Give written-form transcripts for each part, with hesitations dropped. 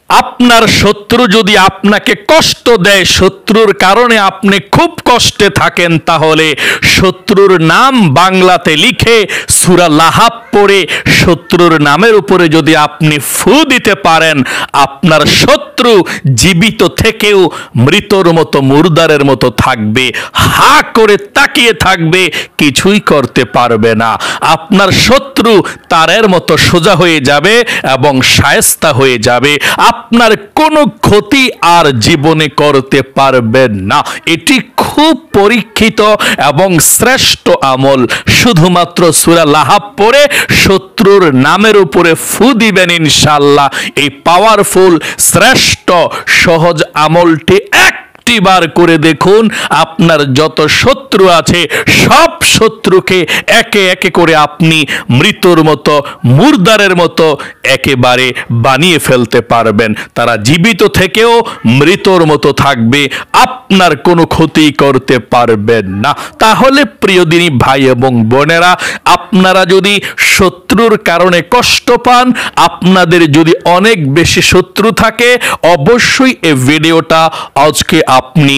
আপনার শত্রু যদি আপনাকে কষ্ট দেয়, শত্রুর কারণে আপনি খুব কষ্টে থাকেন, তাহলে শত্রুর নাম বাংলাতে লিখে সূরা লাহাব পড়ে শত্রুর নামের উপরে যদি আপনি ফু দিতে পারেন, আপনার শত্রু জীবিত থেকেও মৃতর মতো, মুর্দারের মতো থাকবে, হা করে তাকিয়ে থাকবে, কিছুই করতে পারবে না। আপনার শত্রু তারের মতো সোজা হয়ে যাবে এবং শায়েস্তা হয়ে যাবে, আপনার কোনো ক্ষতি আর জীবনে করতে পারবেন না। এটি খুব পরীক্ষিত এবং শ্রেষ্ঠ আমল। শুধুমাত্র সূরা লাহাব পড়ে শত্রুর নামের উপরে ফু দিবেন, ইনশাআল্লাহ এই পাওয়ারফুল শ্রেষ্ঠ সহজ আমলটি বার করে দেখুন। আপনার যত শত্রু আছে সব শত্রুকে একে একে করে আপনি মৃতর মতো, মুর্দারের মতো একেবারে বানিয়ে ফেলতে পারবেন। তারা জীবিত থেকেও মৃতর মতো থাকবে, আপনার কোনো ক্ষতি করতে পারবেন না। তাহলে প্রিয় দিনী ভাই এবং বোনেরা, আপনারা যদি শত্রুর কারণে কষ্ট পান, আপনাদের যদি অনেক বেশি শত্রু থাকে, অবশ্যই এই ভিডিওটা আজকে আপনি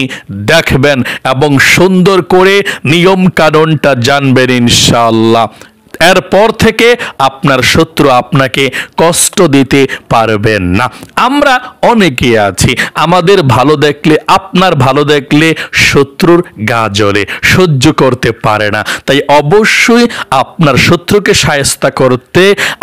দেখবেন এবং সুন্দর করে নিয়ম কানুনটা জানবেন ইনশাআল্লাহ। এরপর থেকে আপনার শত্রু আপনাকে কষ্ট দিতে পারবেন না। আমরা অনেকে আছি, আমাদের ভালো দেখলে, আপনার ভালো দেখলে শত্রুর গা জ্বলে, সহ্য করতে পারে না। তাই অবশ্যই আপনার শত্রুকে শায়েস্তা করতে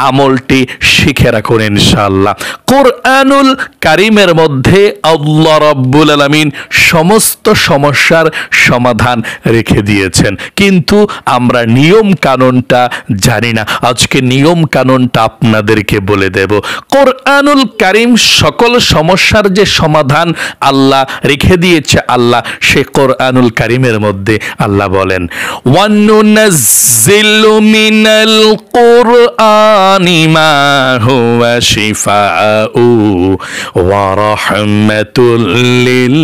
আমলটি শিখে রাখুন ইনশাআল্লাহ। কোরআনুল কারীমের মধ্যে আল্লাহ রাব্বুল আলামিন সমস্ত সমস্যার সমাধান রেখে দিয়েছেন, কিন্তু আমরা নিয়ম কানুনটা জানি না। আজকে নিয়ম কানুনটা আপনাদেরকে বলে দেব। কোরআনুল কারীম সকল সমস্যার যে সমাধান আল্লাহ রেখে দিয়েছে, আল্লাহ সে কোরআনুল কারীমের মধ্যে আল্লাহ বলেন, ওয়ানুনাজ্জিলু মিনাল কুরআনি মা হুয়া শিফাউ ওয়া রাহমাতুল লিল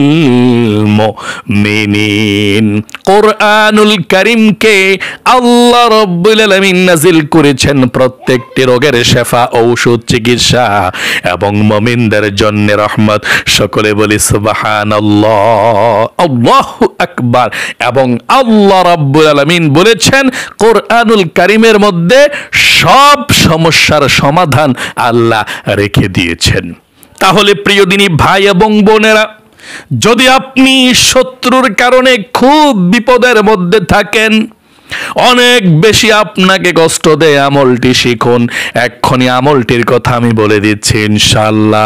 মুমিনিন। কোরআনুল কারীমকে আল্লাহ রাব্বুল আলামিন নাজিল করেছেন প্রত্যেকটি রোগের শেফা, ঔষধ, চিকিৎসা এবং মুমিনদের জন্য রহমত। সকলে বলি সুবহানাল্লাহ, আল্লাহু আকবার। এবং আল্লাহ রাব্বুল আলামিন বলেছেন কোরআনুল কারীমের মধ্যে সব সমস্যার সমাধান আল্লাহ রেখে দিয়েছেন। তাহলে প্রিয় দিনী ভাই এবং বোনেরা, যদি আপনি শত্রুর কারণে খুব বিপদের মধ্যে থাকেন, অনেক বেশি আপনাকে কষ্ট দেয়, আমলটি শিখুন। এক্ষুনি আমলটির কথা আমি বলে দিচ্ছি ইনশাআল্লাহ।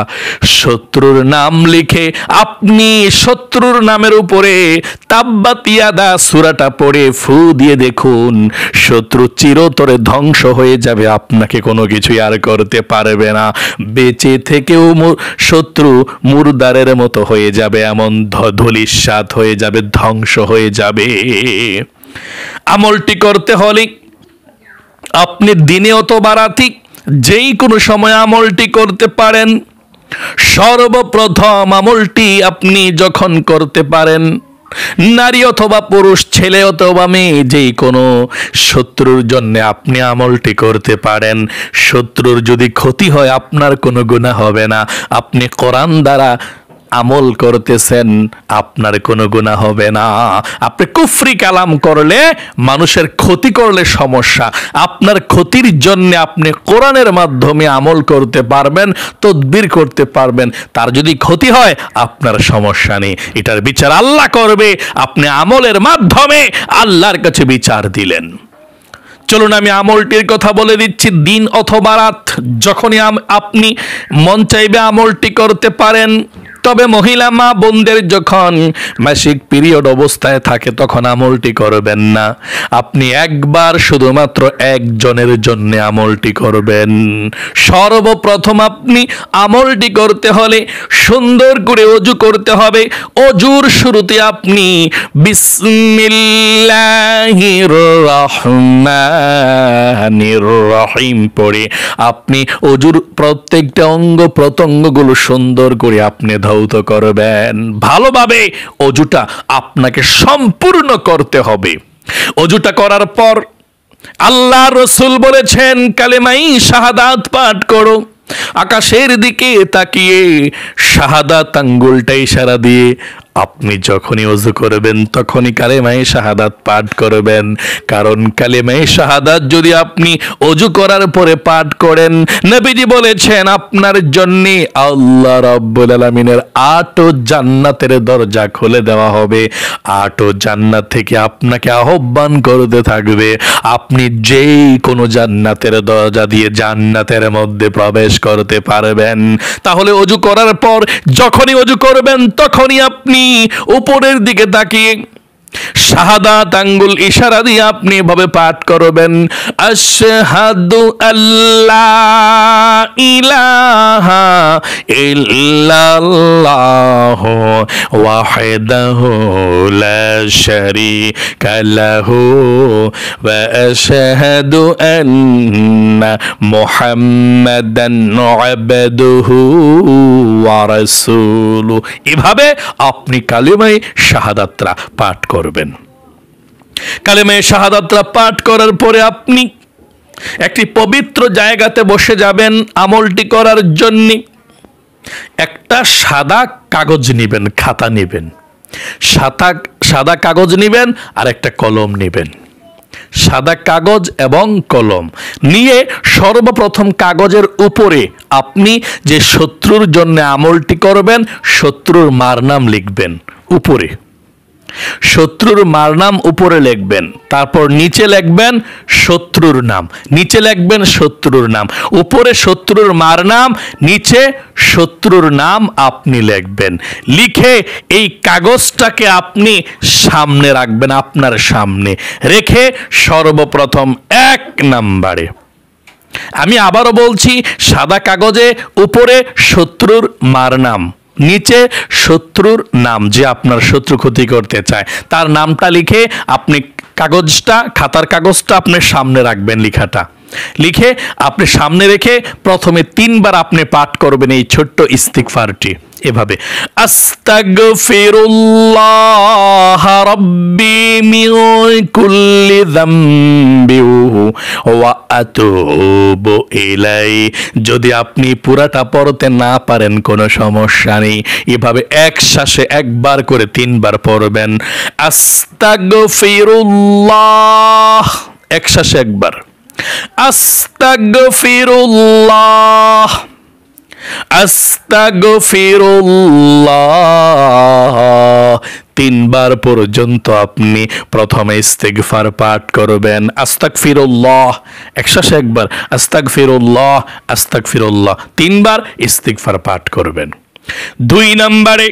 শত্রুর নাম লিখে আপনি শত্রুর নামের উপরে তাব্বাত ইয়াদা সূরাটা পড়ে ফু দিয়ে দেখুন, শত্রু চিরতরে ধ্বংস হয়ে যাবে, আপনাকে কোনো কিছুই আর করতে পারবে না। বেঁচে থেকেও শত্রু মুর্দারের মতো হয়ে যাবে, এমন ধূলিসাৎ হয়ে যাবে, ধ্বংস হয়ে যাবে। আমলটি করতে হলে আপনি দিনে অথবা রাতে যেই কোনো সময় আমলটি করতে পারেন। সর্বপ্রথম আমলটি আপনি যখন করতে পারেন, নারী অথবা পুরুষ, ছেলে অথবা মেয়ে, যেই কোনো শত্রুর জন্য আপনি আমলটি করতে পারেন। শত্রুর যদি ক্ষতি হয়, আপনার কোনো গুনাহ হবে না। আপনি কোরআন দ্বারা আমল করতেছেন, আপনার কোনো গুনাহ হবে না। আপনি কুফরি কালাম করলে, মানুষের ক্ষতি করলে সমস্যা। আপনার ক্ষতির জন্য আপনি কোরআনের মাধ্যমে আমল করতে পারবেন, তদবির করতে পারবেন। তার যদি ক্ষতি হয়, আপনার সমস্যা নেই, এটার বিচার আল্লাহ করবে। আপনি আমলের মাধ্যমে আল্লাহর কাছে বিচার দিলেন। চলুন আমি আমলটির কথা বলে দিচ্ছি। দিন অথবা রাত যখনই আপনি মন চাইবে আমলটি করতে পারেন। তবে মহিলা মা বোনদের যখন মাসিক পিরিয়ড অবস্থায় থাকে, তখন আমলটি করবেন না। আপনি একবার শুধুমাত্র একজনের জন্য আমলটি করবেন। সর্বপ্রথম আপনি আমলটি করতে হলে সুন্দর করে ওযু করতে হবে। ওযুর শুরুতে আপনি বিসমিল্লাহির রহমানির রহিম পড়ে আপনি ওযুর প্রত্যেকটা অঙ্গ প্রত্যঙ্গগুলো সুন্দর করে আপনি ধৌত করবেন। ভালোভাবে ওযুটা আপনাকে সম্পূর্ণ করতে হবে। ওযুটা করার পর আল্লাহ রাসূল বলেছেন, কালেমাই শাহাদাত পাঠ করো। আকাশের দিকে তাকিয়ে শাহাদাত আঙ্গুলটা ইশারা দিয়ে আপনি যখনই ওযু করবেন তখনই কালেমায়ে শাহাদাত পাঠ করবেন। কারণ কালেমায়ে শাহাদাত যদি আপনি ওযু করার পরে পাঠ করেন, নবীজি বলেছেন আপনার জন্য আল্লাহ রাব্বুল আলামিনের 8 জান্নাতের দরজা খুলে দেওয়া হবে। 8 জান্নাত থেকে আপনাকে আহ্বান করতে থাকবে, আপনি যেই কোনো জান্নাতের দরজা দিয়ে জান্নাতের মধ্যে প্রবেশ করতে পারবেন। তাহলে ওযু করার পর যখনই ওযু করবেন তখনই আপনি উপরের দিকে তাকিয়ে শাহাদাত আঙ্গুল ইশারা দিয়ে আপনি এভাবে পাঠ করবেন, আশহাদু আল্লা ইলাহা ইল্লাল্লাহু ওয়াহদাহু লা শারীকা লাহু ওয়া আশহাদু আন্না মুহাম্মাদান আবদুহু ওয়া রাসূলুহু। এভাবে আপনি কালেমায়ে শাহাদাতরা পাঠ করবেন। কালেমায়ে শাহাদাতরা পাঠ করার পরে আপনি একটি পবিত্র জায়গাতে বসে যাবেন আমলটি করার জন্য। একটা সাদা কাগজ নেবেন, খাতা নেবেন, সাদা কাগজ নেবেন আর একটা কলম নেবেন। সাদা কাগজ এবং কলম নিয়ে সর্বপ্রথম কাগজের উপরে আপনি যে শত্রুর জন্য আমলটি করবেন শত্রুর মার নাম লিখবেন উপরে। শত্রুর মার নাম উপরে লিখবেন, তারপর নিচে লিখবেন শত্রুর নাম, নিচে লিখবেন শত্রুর নাম, উপরে শত্রুর মার নাম, নিচে শত্রুর নাম আপনি লিখবেন। লিখে এই কাগজটাকে আপনি সামনে রাখবেন, আপনার সামনে রেখে সর্বপ্রথম 1 নম্বরে, আমি আবারও বলছি, সাদা কাগজে উপরে শত্রুর মার নাম, নিচে শত্রুর নাম, যে আপনার শত্রু ক্ষতি করতে চায় তার নামটা লিখে আপনি কাগজটা, খাতার কাগজটা আপনার সামনে রাখবেন। লিখাটা লিখে আপনি সামনে রেখে প্রথমে 3 বার আপনি পাঠ করবেন এই ছোট্ট ইস্তিগফারটি এভাবে, আস্তাগফিরুল্লাহ রাব্বি মিন কুল্লি যামবি ওয়া আতুবু ইলাই। যদি আপনি পুরাটা পড়তে না পারেন কোনো সমস্যা নেই, এভাবে এক শ্বাসে একবার করে 3 বার পড়বেন। আস্তাগফিরুল্লাহ, এক শ্বাসে একবার, আস্তাগফিরুল্লাহ, আস্তাগফিরুল্লাহ। 3 বার পর্যন্ত আপনি প্রথমে ইস্তিগফার পাঠ করবেন, আস্তাগফিরুল্লাহ, একসাথে একবার, আস্তাগফিরুল্লাহ, আস্তাগফিরুল্লাহ, 3 বার ইস্তিগফার পাঠ করবেন। 2 নম্বরে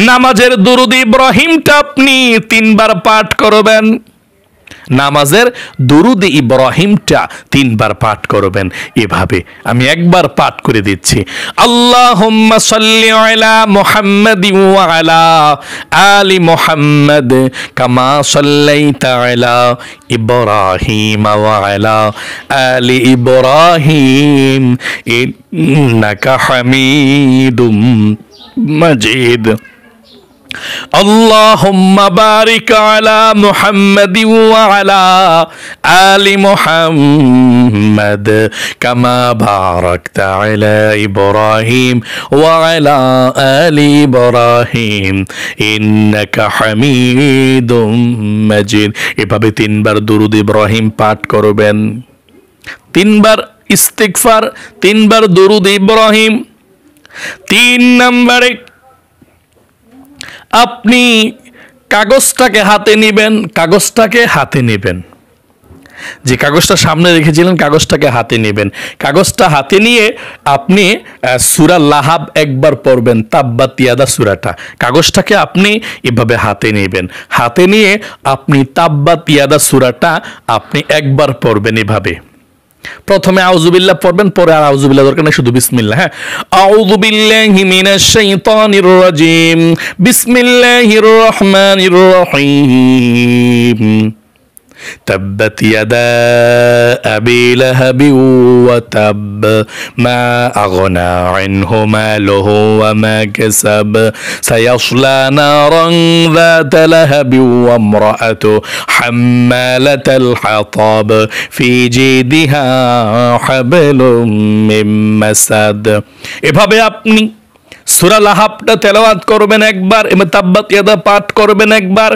নামাজের দুরূদ ইব্রাহিমটা আপনি 3 বার পাঠ করবেন। নামাজের দুরূদ ইব্রাহিমটা 3 বার পাঠ করবেন। এভাবে আমি একবার পাঠ করে দিচ্ছি, আল্লাহুম্মা সাল্লি আলা মুহাম্মাদিন ওয়া আলা আলি মুহাম্মাদ কামা সাল্লাইতা আলা ইব্রাহিম ওয়া আলা আলি ইব্রাহিম ইন্নাকা হামিদুম মাজিদ। اللهم بارك على محمد وعلى آل محمد كما باركت على إبراهيم وعلى آل إبراهيم إنك حميد مجيد। এভাবে 3 বার দুরূদ ইব্রাহিম পাঠ করবেন, 3 বার ইস্তিগফার, 3 বার দুরূদ ইব্রাহিম। 3 নম্বরে আপনি কাগজটাকে হাতে নেবেন, কাগজটাকে হাতে নেবেন, যে কাগজটা সামনে রেখেছিলেন কাগজটাকে হাতে নেবেন। কাগজটা হাতে নিয়ে আপনি সূরা লাহাব একবার পড়বেন, তাব্বাত ইয়াদা সূরাটা। কাগজটাকে আপনি এভাবে হাতে নেবেন, হাতে নিয়ে আপনি তাব্বাত ইয়াদা সূরাটা আপনি একবার পড়বেন এভাবে। প্রথমে আউযুবিল্লাহ পড়বেন, পরে আর আউযুবিল্লাহ দরকার নেই, শুধু বিসমিল্লাহ। হ্যাঁ, আউযু বিল্লাহি মিনাশ শাইতানির রাজিম, বিসমিল্লাহির রহমানির রহিম। تبت يدا أبي لهب وتب ما أغنى عنه ماله وما كسب سيصلى نارا ذات لهب وامرأته حمالة الحطب في جيدها حبل من مسد। এভাবে আপনি সূরা লাহাবটা তেলাওয়াত করবেন একবার, এবং তাব্বাত ইয়াদা পাঠ করবেন একবার।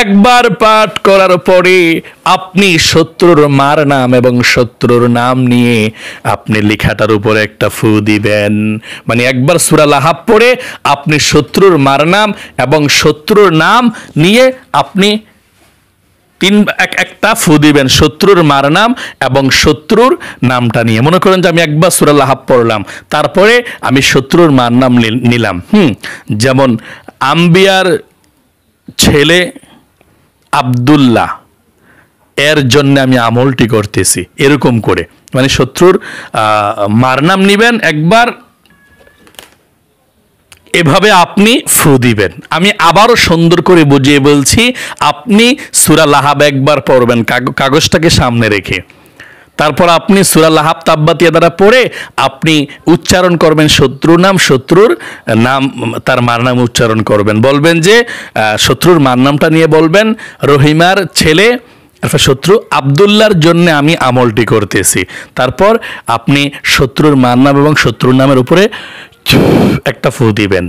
একবার পাঠ করার পরে আপনি শত্রুর মার নাম এবং শত্রুর নাম নিয়ে আপনি লেখাটার উপরে একটা ফু দিবেন। মানে একবার সূরা লাহাব পড়ে আপনি শত্রুর মার নাম এবং শত্রুর নাম নিয়ে আপনি একটা ফু দিবেন, শত্রুর মার নাম এবং শত্রুর নামটা নিয়ে। মনে করেন যে আমি একবার সূরা লাহাব পড়লাম, তারপরে আমি শত্রুর মার নাম নিলাম। যেমন আম্বিয়ার ছেলে আব্দুল্লাহ, এর জন্য আমি আমলটি করতেছি, এরকম করে মানে শত্রুর মার নাম নিবেন একবার, এভাবে আপনি ফু দিবেন। আমি আবারও সুন্দর করে বুঝিয়ে বলছি, আপনি সূরা লাহাব একবার পড়বেন কাগজটাকে সামনে রেখে, তারপর আপনি সূরা লাহাব তাব্বাত ইয়াদা পড়ে আপনি উচ্চারণ করবেন শত্রুর নাম, শত্রুর নাম তার মার নাম উচ্চারণ করবেন। বলবেন যে শত্রুর মার নামটা নিয়ে বলবেন, রহিমার ছেলে শত্রু আব্দুল্লাহর জন্য আমি আমলটি করতেছি। তারপর আপনি শত্রুর মার নাম এবং শত্রুর নামের উপরে একটা ফু দিবেন।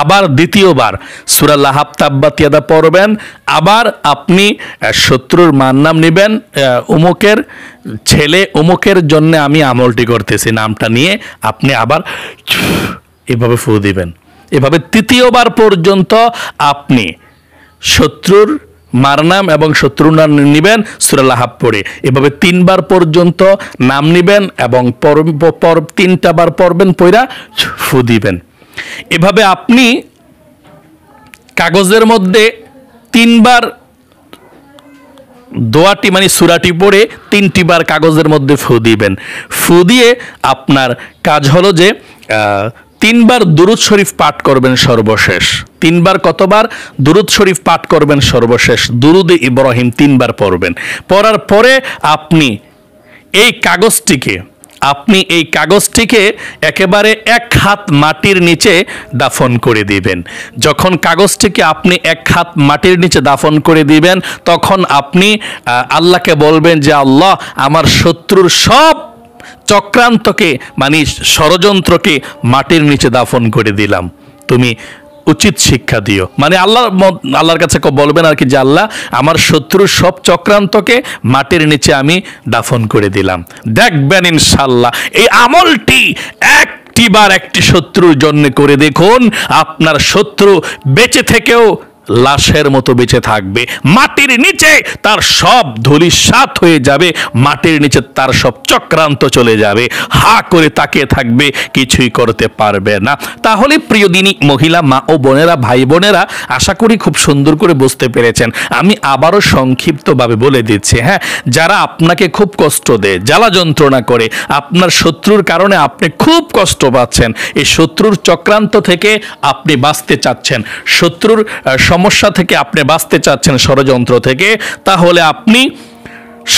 আবার দ্বিতীয়বার সূরা লাহাব তাব্বাত ইয়াদা পড়বেন, আবার আপনি শত্রুর মার নাম নেবেন, অমুকের ছেলে অমুকের জন্য আমি আমলটি করতেছি নামটা নিয়ে আপনি আবার এভাবে ফু দিবেন। এভাবে তৃতীয়বার পর্যন্ত আপনি শত্রুর মার নাম এবং শত্রুর নাম নিবেন সূরা লাহাব পড়ে। এভাবে 3 বার পর্যন্ত নাম নিবেন এবং 3টা বার পড়বেন, পড়া ফু দিবেন। এভাবে আপনি কাগজের মধ্যে 3 বার দোয়াটি মানে সূরাটি পড়ে 3টি বার কাগজের মধ্যে ফু দিবেন। ফু দিয়ে আপনার কাজ হলো যে 3 বার দুরূদ শরীফ পাঠ করবেন সর্বশেষ। 3 বার কতবার দুরূদ শরীফ পাঠ করবেন সর্বশেষ? দুরুদে ইব্রাহিম 3 বার পড়বেন। পড়ার পরে আপনি এই কাগজটিকে একেবারে 1 হাত মাটির নিচে দাফন করে দিবেন। যখন কাগজটিকে আপনি 1 হাত মাটির নিচে দাফন করে দিবেন, তখন আপনি আল্লাহকে বলবেন যে আল্লাহ, আমার শত্রুর সব চক্রান্তকে মানে ষড়যন্ত্রকে মাটির নিচে দাফন করে দিলাম, তুমি উচিত শিক্ষা দিও। মানে আল্লাহর কাছে বলবেন আর কি যে আল্লাহ, আমার শত্রুর সব চক্রান্তকে মাটির নিচে আমি দাফন করে দিলাম। দেখবেন ইনশাআল্লাহ এই আমলটি একটি শত্রুর জন্য করে দেখুন, আপনার শত্রু বেঁচে থেকেও লাশের মতো বেঁচে থাকবে, মাটির নিচে তার সব ধূলিসাৎ হয়ে যাবে, মাটির নিচে তার সব চক্রান্ত চলে যাবে, হা করে তাকিয়ে থাকবে, কিছুই করতে পারবে না। তাহলে প্রিয় দিনী মহিলা মা ও বোনেরা, ভাই বোনেরা, আশা করি খুব সুন্দর করে বুঝতে পেরেছেন। আমি আবারও সংক্ষিপ্তভাবে বলে দিচ্ছি, যারা আপনাকে খুব কষ্ট দেয়, জ্বালা যন্ত্রণা করে, আপনার শত্রুর কারণে আপনি খুব কষ্ট পাচ্ছেন, এই শত্রুর চক্রান্ত থেকে আপনি বাঁচতে চাচ্ছেন, শত্রুর সমস্যা থেকে আপনি বাঁচতে চাচ্ছেন, ষড়যন্ত্র থেকে, তাহলে আপনি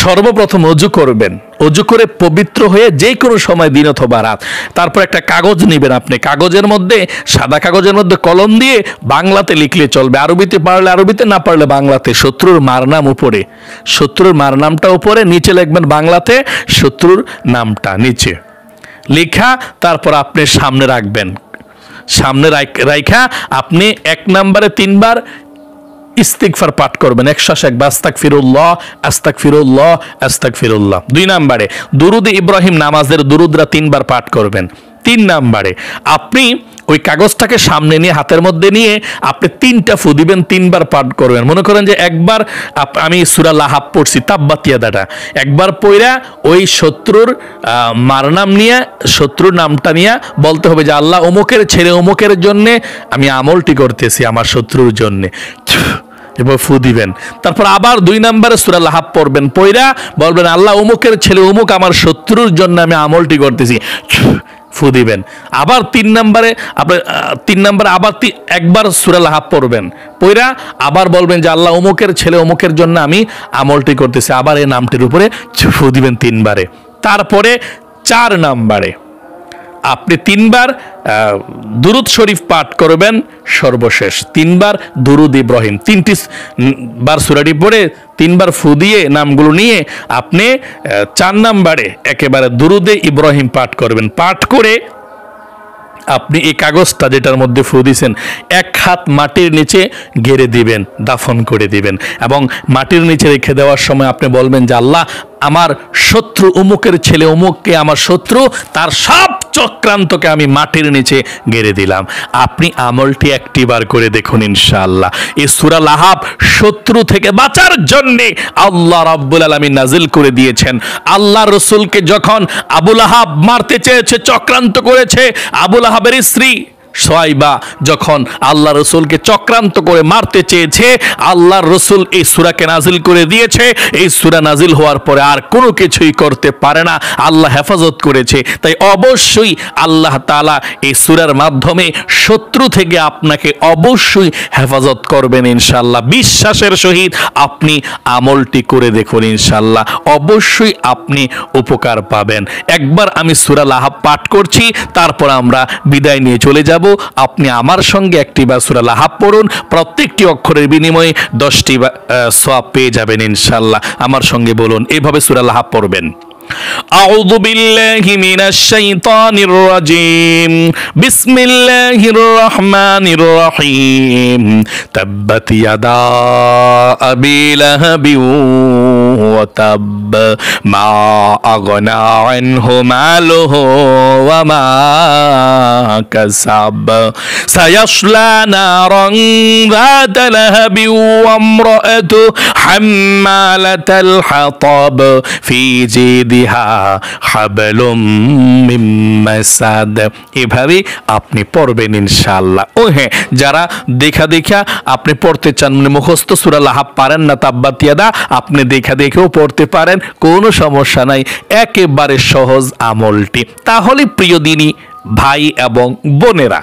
সর্বপ্রথম ওযু করবেন। ওযু করে পবিত্র হয়ে যে কোনো সময়, দিন অথবা রাত, তারপর একটা কাগজ নেবেন। আপনি কাগজের মধ্যে, সাদা কাগজের মধ্যে কলম দিয়ে বাংলাতে লিখলে চলবে, আরবিতে পারলে আরবিতে, না পারলে বাংলাতে। শত্রুর মার নাম উপরে, শত্রুর মার নামটা উপরে, নিচে লিখবেন বাংলাতে শত্রুর নামটা নিচে লেখা, তারপর আপনি সামনে রাখবেন। সামনে রাইখা আপনি 1 নম্বরে 3 বার ইস্তিগফার পাঠ করবেন, একশ্বাস একবার আস্তাগফিরুল্লাহ আস্তাগফিরুল্লাহ আস্তাগফিরুল্লাহ। 2 নম্বরে দুরুদে ইব্রাহিম নামাজের দুরুদরা 3 বার পাঠ করবেন। 3 নম্বরে আপনি ওই কাগজটাকে সামনে নিয়ে, হাতের মধ্যে নিয়ে আপনি 3টা ফু দিবেন, 3 বার পাঠ করবেন। মনে করেন যে একবার আমি সূরা লাহাব পড়ছি, তাব্বাত ইয়াদাটা একবার পড়া ওই শত্রুর মার নাম নিয়ে, শত্রুর নামটা নিয়ে বলতে হবে যে আল্লাহ, অমুকের ছেলে অমুকের জন্যে আমি আমলটি করতেছি, আমার শত্রুর জন্যে, এবার ফু দিবেন। তারপর আবার 2 নম্বরে সূরা লাহাব পড়বেন, পড়া বলবেন আল্লাহ, অমুকের ছেলে অমুক আমার শত্রুর জন্য আমি আমলটি করতেছি, ফু দিবেন। আবার 3 নম্বরে আপনি 3 নম্বরে আবার একবার সূরা লাহাব পড়বেন, পড়া আবার বলবেন যে আল্লাহ অমুকের ছেলে অমুকের জন্য আমি আমলটি করতেছি, আবার এই নামটির উপরে ফু দিবেন 3 বারে। তারপরে 4 নম্বরে আপনি 3 বার দুরুদ শরীফ পাঠ করবেন, সর্বশেষ 3 বার দুরুদ ইব্রাহিম, 3টি বার সূরাটি পড়ে 3 বার ফু দিয়ে নামগুলো নিয়ে আপনি 4 নম্বরে একেবারে দুরুদে ইব্রাহিম পাঠ করবেন। পাঠ করে আপনি এই কাগজটা যেটার মধ্যে ফু দিয়েছেন 1 হাত মাটির নিচে গেড়ে দিবেন, দাফন করে দিবেন, এবং মাটির নিচে রেখে দেওয়ার সময় আপনি বলবেন যে আল্লাহ আমার শত্রু অমুকের ছেলে অমুককে আমার শত্রু, তার সব চক্রান্তকে আমি মাটির নিচে গেড়ে দিলাম। আপনি আমলটি 1টি বার করে দেখুন ইনশাআল্লাহ। এই সূরা লাহাব শত্রু থেকে বাঁচার জন্য আল্লাহ রাব্বুল আলামিন নাজিল করে দিয়েছেন। আল্লাহ রাসূলকে যখন আবু লাহাব মারতে চেয়েছে, চক্রান্ত করেছে, আবু লাহাবের স্ত্রী সোয়াইবা যখন আল্লাহ রসুলকে চক্রান্ত করে মারতে চেয়েছে, আল্লাহ রসুল এই সূরাকে নাজিল করে দিয়েছে। এই সূরা নাজিল হওয়ার পরে আর কোনো কিছুই করতে পারে না, আল্লাহ হেফাজত করেছে। তাই অবশ্যই আল্লাহ তাআলা এই সূরার মাধ্যমে শত্রু থেকে আপনাকে অবশ্যই হেফাজত করবেন ইনশাআল্লাহ। বিশ্বাসের সহিত আপনি আমলটি করে দেখুন ইনশাআল্লাহ, অবশ্যই আপনি উপকার পাবেন। একবার আমি সূরা লাহাব পাঠ করছি, তারপর আমরা বিদায় নিয়ে চলে যাব। আপনি আমার সঙ্গে 1টি বার সূরা লাহাব পড়ুন, প্রত্যেকটি অক্ষরের বিনিময়ে 10টি সওয়াব পেয়ে যাবেন ইনশাআল্লাহ। আমার সঙ্গে বলুন, এইভাবে সূরা লাহাব পড়বেন। আউযু বিল্লাহি মিনাশ শাইতানির রাজিম, বিসমিল্লাহির রহমানির রহিম। তাব্বাত ইয়াদা আবি লাহাবি ওয়া তাব, মা আগনা আনহু মালুহু ওয়া মা কাসাব, সায়াসলা নারান যাতা লাহাবি ওয়া ইমরাআতু হাম্মালাতাল হাতাব, ফি জিদিহা হাবলুম মিন মাসাদ। এভাবে আপনি পড়বেন ইনশাআল্লাহ। ও হ্যাঁ, যারা দেখা আপনি পড়তে চান, মানে মুখস্থ সূরা লাহাব পারেন না, তাব্বাত ইয়াদা আপনি দেখেও পড়তে পারেন, কোনো সমস্যা নাই। একেবারে সহজ আমলটি। তাহলে প্রিয় দিনী ভাই এবং বোনেরা,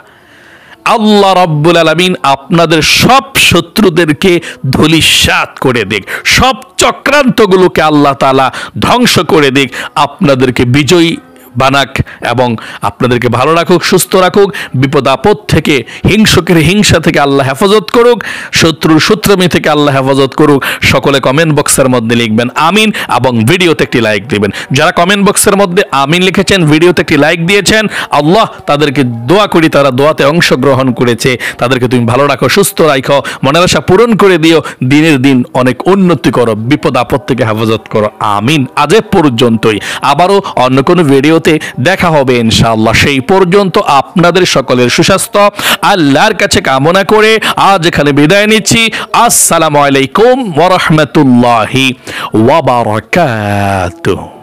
আল্লাহ রাব্বুল আলামিন আপনাদের সব শত্রুদেরকে ধূলিসাৎ করে দিক, সব চক্রান্তগুলোকে আল্লাহ তাআলা ধ্বংস করে দিক, আপনাদেরকে বিজয়ী বানাক এবং আপনাদেরকে ভালো রাখুক, সুস্থ রাখুক, বিপদ আপদ থেকে, হিংসকের হিংসা থেকে আল্লাহ হেফাজত করুক, শত্রুর শত্রুমি থেকে আল্লাহ হেফাজত করুক। সকলে কমেন্ট বক্সের মধ্যে লিখবেন আমিন এবং ভিডিওতে একটি লাইক দিবেন। যারা কমেন্ট বক্সের মধ্যে আমিন লিখেছেন, ভিডিওতে একটি লাইক দিয়েছেন, আল্লাহ তাদেরকে দোয়া করি, তারা দোয়াতে অংশগ্রহণ করেছে, তাদেরকে তুমি ভালো রাখো, সুস্থ রাখো, মনের আশা পূরণ করে দিও, দিনের দিন অনেক উন্নতি করো, বিপদ আপদ থেকে হেফাজত করো, আমিন। আজ পর্যন্তই, আবারও অন্য কোনো ভিডিও দেখা হবে ইনশাআল্লাহ। সেই পর্যন্ত আপনাদের সকলের সুস্বাস্থ্য আল্লাহর কাছে কামনা করে আজ এখানে বিদায় নিচ্ছি। আসসালামু আলাইকুম ওয়া রাহমাতুল্লাহি ওয়া বারাকাতুহু।